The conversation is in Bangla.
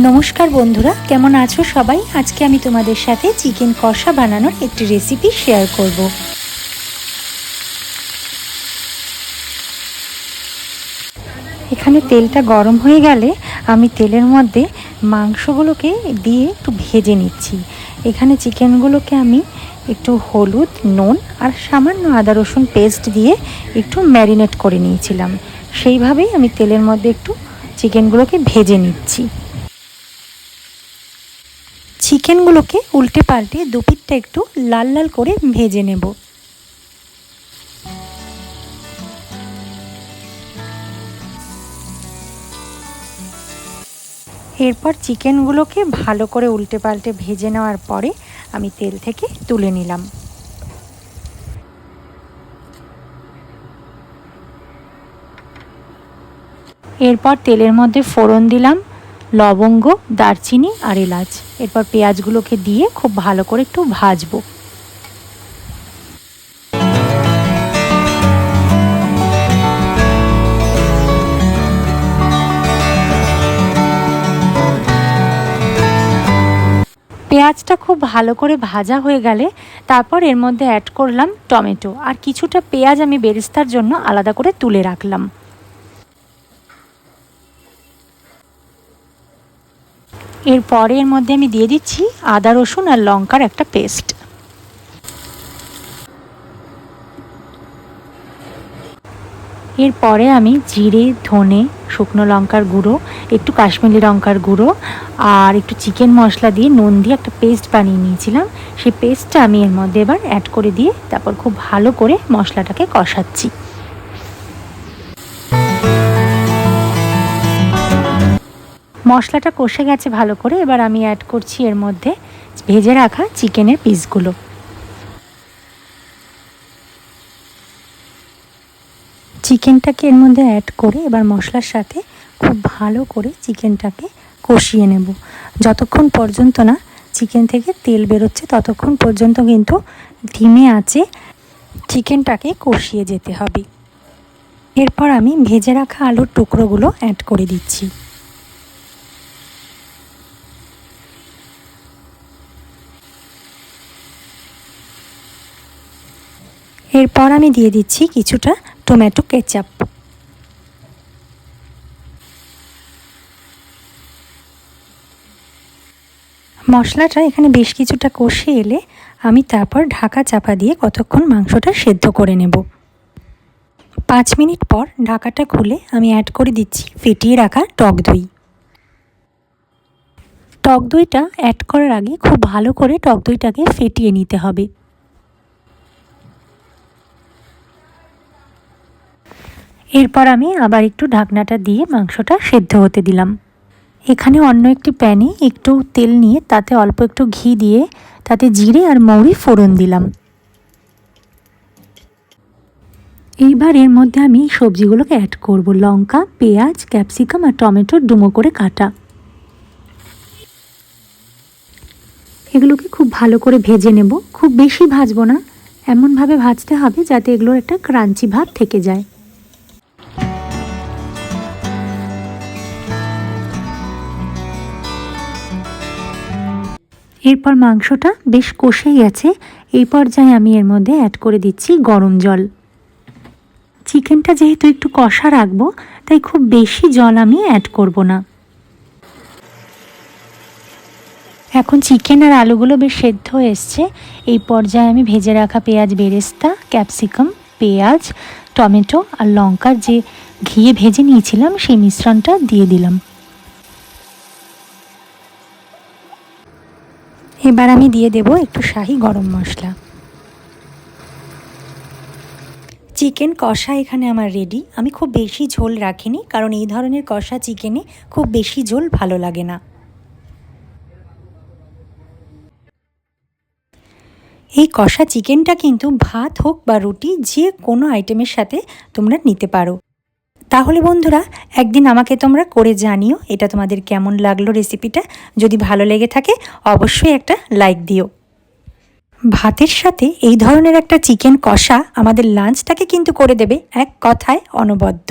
নমস্কার বন্ধুরা, কেমন আছো সবাই? আজকে আমি তোমাদের সাথে চিকেন কষা বানানোর একটি রেসিপি শেয়ার করব। এখানে তেলটা গরম হয়ে গেলে আমি তেলের মধ্যে মাংসগুলোকে দিয়ে একটু ভেজে নিচ্ছি। এখানে চিকেনগুলোকে আমি একটু হলুদ, নুন আর সামান্য আদা রসুন পেস্ট দিয়ে একটু ম্যারিনেট করে নিয়েছিলাম। সেইভাবেই আমি তেলের মধ্যে একটু চিকেনগুলোকে ভেজে নিচ্ছি। চিকেনগুলোকে উল্টে পাল্টে দুপিঠটা একটু লাল লাল করে ভেজে নেব। এরপর চিকেনগুলোকে ভালো করে উল্টে পাল্টে ভেজে নেওয়ার পরে আমি তেল থেকে তুলে নিলাম। এরপর তেলের মধ্যে ফোড়ন দিলাম লবঙ্গ, দারচিনি আর এলাচ। এরপর পেঁয়াজগুলোকে দিয়ে খুব ভালো করে একটু ভাজবো। পেঁয়াজটা খুব ভালো করে ভাজা হয়ে গেলে তারপর এর মধ্যে অ্যাড করলাম টমেটো, আর কিছুটা পেঁয়াজ আমি বেরেস্তার জন্য আলাদা করে তুলে রাখলাম। এরপরে এর মধ্যে আমি দিয়ে দিচ্ছি আদা রসুন আর লঙ্কার একটা পেস্ট। এরপরে আমি জিরে, ধনে, শুকনো লঙ্কার গুঁড়ো, একটু কাশ্মীরি লঙ্কার গুঁড়ো আর একটু চিকেন মশলা দিয়ে নুন দিয়ে একটা পেস্ট বানিয়ে নিয়েছিলাম। সেই পেস্টটা আমি এর মধ্যে এবার অ্যাড করে দিয়ে তারপর খুব ভালো করে মশলাটাকে কষাচ্ছি। মশলাটা কষে গেছে ভালো করে, এবার আমি অ্যাড করছি এর মধ্যে ভেজে রাখা চিকেনের পিসগুলো। চিকেনটাকে এর মধ্যে অ্যাড করে এবার মশলার সাথে খুব ভালো করে চিকেনটাকে কষিয়ে নেব। যতক্ষণ পর্যন্ত না চিকেন থেকে তেল বেরোচ্ছে ততক্ষণ পর্যন্ত কিন্তু ধিমে আঁচে চিকেনটাকে কষিয়ে যেতে হবে। এরপর আমি ভেজে রাখা আলুর টুকরোগুলো অ্যাড করে দিচ্ছি। এরপর আমি দিয়ে দিচ্ছি কিছুটা টমেটো কেচাপ। মশলাটা এখানে বেশ কিছুটা কষে এলে আমি তারপর ঢাকা চাপা দিয়ে কতক্ষণ মাংসটা সেদ্ধ করে নেব। 5 মিনিট পর ঢাকাটা খুলে আমি অ্যাড করে দিচ্ছি ফেটিয়ে রাখা টক দই। টক দইটা অ্যাড করার আগে খুব ভালো করে টক দইটাকে ফেটিয়ে নিতে হবে। এরপর আমি আবার একটু ঢাকনাটা দিয়ে মাংসটা সেদ্ধ হতে দিলাম। এখানে অন্য একটি প্যানে একটু তেল নিয়ে তাতে অল্প একটু ঘি দিয়ে তাতে জিরে আর মৌরি ফোড়ন দিলাম। এইবার এর মধ্যে আমি সবজিগুলোকে অ্যাড করব। লঙ্কা, পেঁয়াজ, ক্যাপসিকাম আর টমেটো ডুমো করে কাটা। এগুলোকে খুব ভালো করে ভেজে নেব। খুব বেশি ভাজবো না, এমনভাবে ভাজতে হবে যাতে এগুলোর একটা ক্রাঞ্চি ভাব থেকে যায়। এরপর মাংসটা বেশ কষে গেছে। এই পর্যায়ে আমি এর মধ্যে অ্যাড করে দিচ্ছি গরম জল। চিকেনটা যেহেতু একটু কষা রাখবো তাই খুব বেশি জল আমি অ্যাড করব না। এখন চিকেন আর আলুগুলো বেশ সেদ্ধ হয়ে এসছে। এই পর্যায়ে আমি ভেজে রাখা পেঁয়াজ বেরেস্তা, ক্যাপসিকাম, পেঁয়াজ, টমেটো আর লঙ্কার যে ঘিয়ে ভেজে নিয়েছিলাম সেই মিশ্রণটা দিয়ে দিলাম। এবার আমি দিয়ে দেব একটু শাহি গরম মশলা। চিকেন কষা এখানে আমার রেডি। আমি খুব বেশি ঝোল রাখিনি, কারণ এই ধরনের কষা চিকেনে খুব বেশি ঝোল ভালো লাগে না। এই কষা চিকেনটা কিন্তু ভাত হোক বা রুটি, যে কোনো আইটেমের সাথে তোমরা নিতে পারো। তাহলে বন্ধুরা, একদিন আমাকে তোমরা করে জানিও এটা তোমাদের কেমন লাগলো রেসিপিটা। যদি ভালো লেগে থাকে অবশ্যই একটা লাইক দিও। ভাতের সাথে এই ধরনের একটা চিকেন কষা আমাদের লাঞ্চটাকে কিন্তু করে দেবে এক কথায় অনবদ্য।